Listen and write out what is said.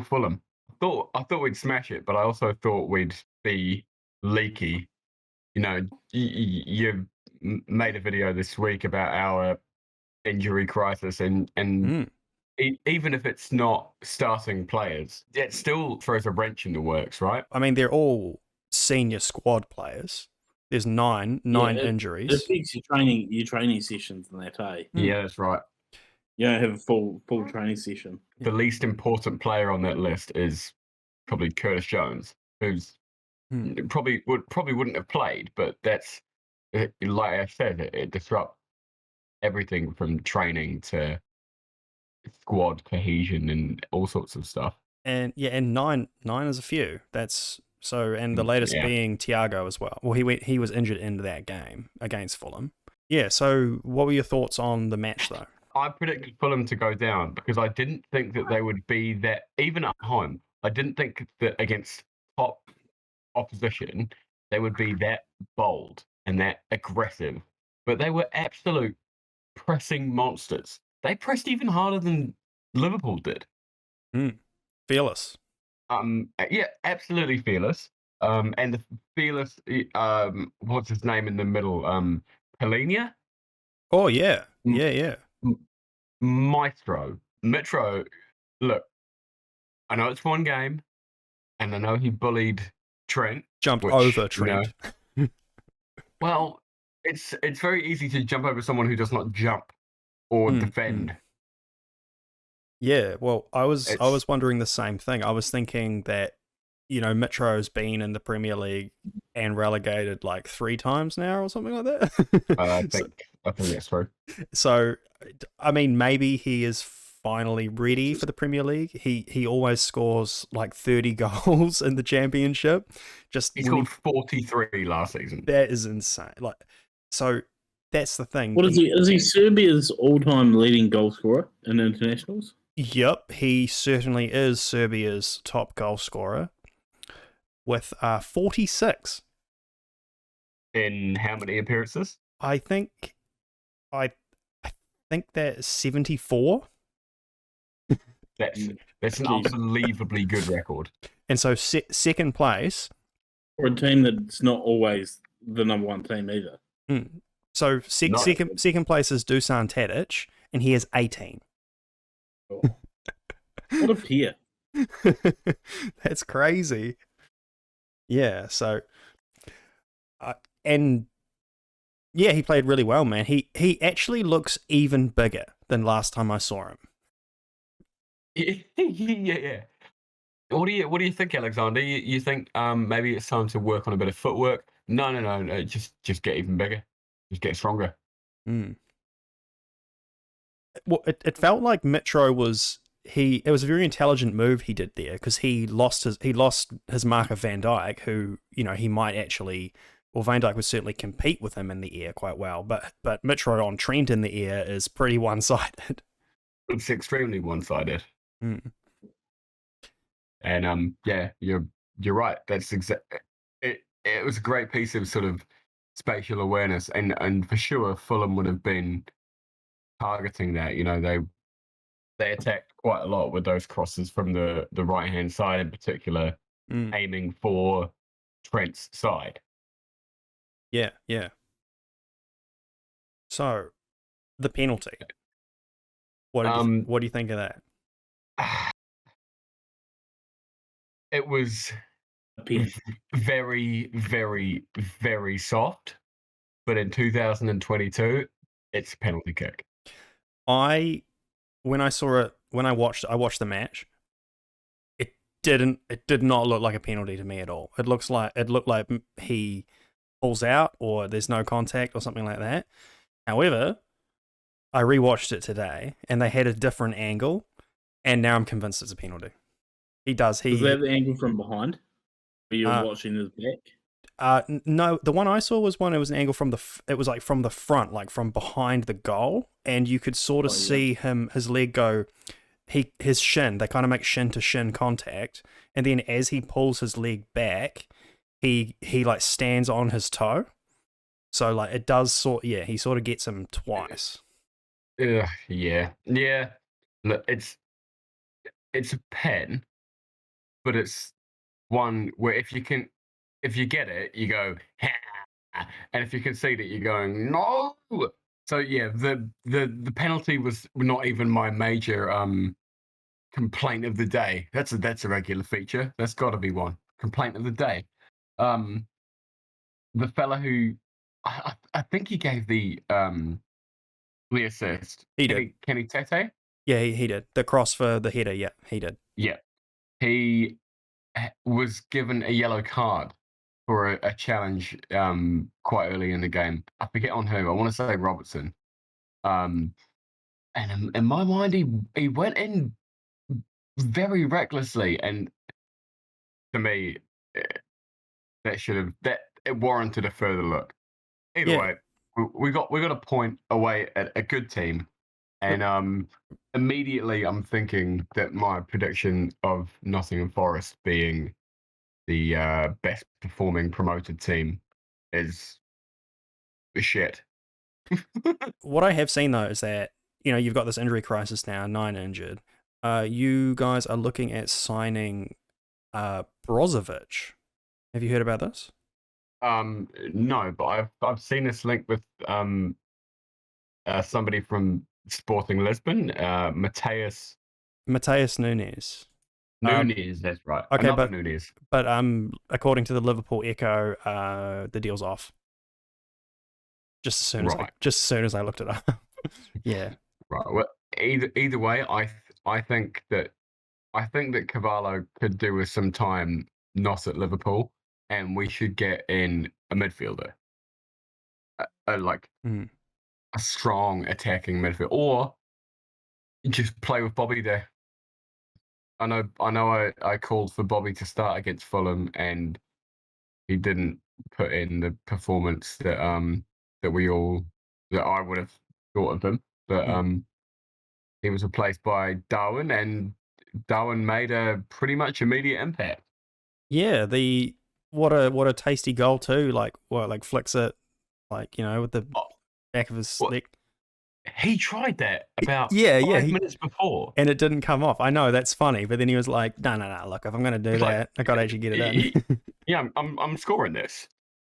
Fulham. I thought we'd smash it, but I also thought we'd be leaky. You made a video this week about our injury crisis, and even if it's not starting players, it still throws a wrench in the works, right? I mean, they're all senior squad players. There's nine injuries. It affects your training sessions in that, eh? Yeah, that's right. You don't have a full training session. The least important player on that list is probably Curtis Jones, who's probably wouldn't have played, but that's, like I said, it disrupts everything from training to squad cohesion and all sorts of stuff. And nine is a few. That's so, and the latest being Thiago as well. Well, he was injured in that game against Fulham. Yeah. So, what were your thoughts on the match, though? I predicted Fulham to go down because I didn't think that they would be that, even at home. I didn't think that against top opposition they would be that bold and that aggressive. But they were absolute pressing monsters. They pressed even harder than Liverpool did. Fearless. Yeah, absolutely fearless. And the fearless, what's his name in the middle? Polina? Oh, yeah. Yeah. Maestro. Mitro, look, I know it's one game, and I know he bullied Trent. Jumped over Trent. Well, it's very easy to jump over someone who does not jump or defend. Yeah, well, I was wondering the same thing. I was thinking that, Mitro's been in the Premier League and relegated like 3 times now or something like that. I think that's true. So, I mean, maybe he is finally ready for the Premier League. He always scores like 30 goals in the Championship. He scored 43 last season. That is insane. So that's the thing. What is he? Is he Serbia's all-time leading goal scorer in internationals? Yep, he certainly is Serbia's top goal scorer with 46. In how many appearances? I think that's 74. That's an unbelievably good record. And so second place for a team that's not always the number one team either. So second place is Dusan Tadic, and he has 18. Oh. What a peer. That's crazy. Yeah, so and yeah, he played really well, man. He actually looks even bigger than last time I saw him. Yeah. What do you think, Alexander? You think maybe it's time to work on a bit of footwork? No. Just get even bigger. Just get stronger. Well, it felt like Mitro was it was a very intelligent move he did there, because he lost his marker Van Dyke, who he might actually. Well, Van Dyke would certainly compete with him in the air quite well, but Mitro on Trent in the air is pretty one-sided. It's extremely one-sided. And yeah, you're right. That's exactly it. It was a great piece of sort of spatial awareness, and for sure Fulham would have been targeting that. They attacked quite a lot with those crosses from the right hand side in particular, aiming for Trent's side. Yeah. So, the penalty. What do you think of that? It was very, very, very soft, but in 2022, it's a penalty kick. When I saw it, when I watched the match, it did not look like a penalty to me at all. It looked like he pulls out, or there's no contact or something like that. However, I rewatched it today and they had a different angle, and now I'm convinced it's a penalty. He does. Was that the angle from behind? Were you watching his back? No, the one I saw was it was an angle from it was like from the front, like from behind the goal, and you could sort of see his leg go, his shin, they kind of make shin to shin contact, and then as he pulls his leg back, he like stands on his toe. So like it does he sort of gets him twice. Yeah. Look, it's a pen, but it's one where if you get it, you go, ha! And if you concede it, you're going, no. So yeah, the penalty was not even my major complaint of the day. That's a regular feature. That's got to be one complaint of the day. The fella who I think he gave the assist. He did. Kenny Tete? Yeah, he did. The cross for the header, yeah, he did. Yeah. He was given a yellow card for a challenge quite early in the game. I forget on who. I want to say Robertson. And in my mind, he went in very recklessly, and to me, that it warranted a further look. Either way, we got a point away at a good team, and immediately I'm thinking that my prediction of Nottingham Forest being the best performing promoted team is shit. What I have seen though is that you've got this injury crisis now, 9 injured. You guys are looking at signing Brozovic. Have you heard about this? No, but I've seen this link with somebody from Sporting Lisbon, Mateus Nunes. Nunes, that's right. Okay, Another Nunes. But according to the Liverpool Echo, the deal's off. Just as soon as I looked it up. Yeah. Right. Well, either way, I think that Cavallo could do with some time not at Liverpool, and we should get in a midfielder, a strong attacking midfield, or just play with Bobby there. I know I called for Bobby to start against Fulham, and he didn't put in the performance that that I would have thought of him. But he was replaced by Darwin, and Darwin made a pretty much immediate impact. Yeah, what a tasty goal too. Like flicks it, with the back of his neck. He tried that about 5 minutes before, and it didn't come off. I know that's funny, but then he was like, "No, look, if I'm going to do that, I got to actually get it in." Yeah, I'm scoring this.